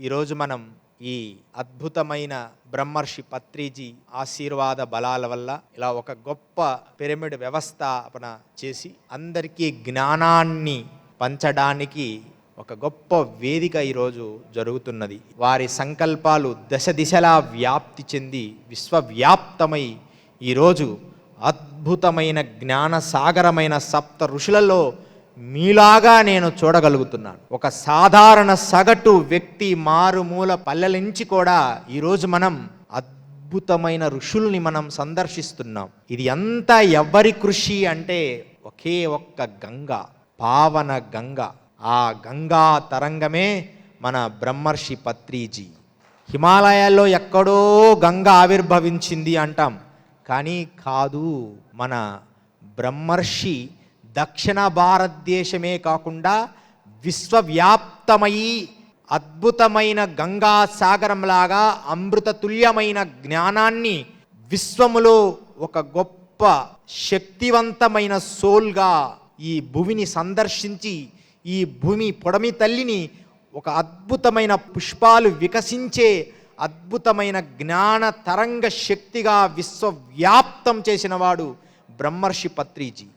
ఈరోజు మనం ఈ అద్భుతమైన బ్రహ్మర్షి పత్రిజీ ఆశీర్వాద బలాల వల్ల ఇలా ఒక గొప్ప పిరమిడ్ వ్యవస్థాపన చేసి అందరికీ జ్ఞానాన్ని పంచడానికి ఒక గొప్ప వేదిక ఈరోజు జరుగుతున్నది. వారి సంకల్పాలు దశ దిశలా వ్యాప్తి చెంది విశ్వవ్యాప్తమై ఈరోజు అద్భుతమైన జ్ఞాన సాగరమైన సప్త ఋషులలో మీలాగా నేను చూడగలుగుతున్నాను. ఒక సాధారణ సగటు వ్యక్తి మారుమూల పల్లెల నుంచి కూడా ఈరోజు మనం అద్భుతమైన ఋషుల్ని మనం సందర్శిస్తున్నాం. ఇది అంతా ఎవరి కృషి అంటే ఒకే ఒక్క గంగ, పావన గంగ. ఆ గంగా తరంగమే మన బ్రహ్మర్షి పత్రిజీ. హిమాలయాల్లో ఎక్కడో గంగ ఆవిర్భవించింది అంటాం, కానీ కాదు. మన బ్రహ్మర్షి దక్షిణ భారతదేశమే కాకుండా విశ్వవ్యాప్తమై అద్భుతమైన గంగా సాగరంలాగా అమృతతుల్యమైన జ్ఞానాన్ని విశ్వములో ఒక గొప్ప శక్తివంతమైన సోల్గా ఈ భూమిని సందర్శించి ఈ భూమి పొడమి తల్లిని ఒక అద్భుతమైన పుష్పాలు వికసించే అద్భుతమైన జ్ఞాన తరంగ శక్తిగా విశ్వవ్యాప్తం చేసిన వాడు బ్రహ్మర్షి పత్రిజీ.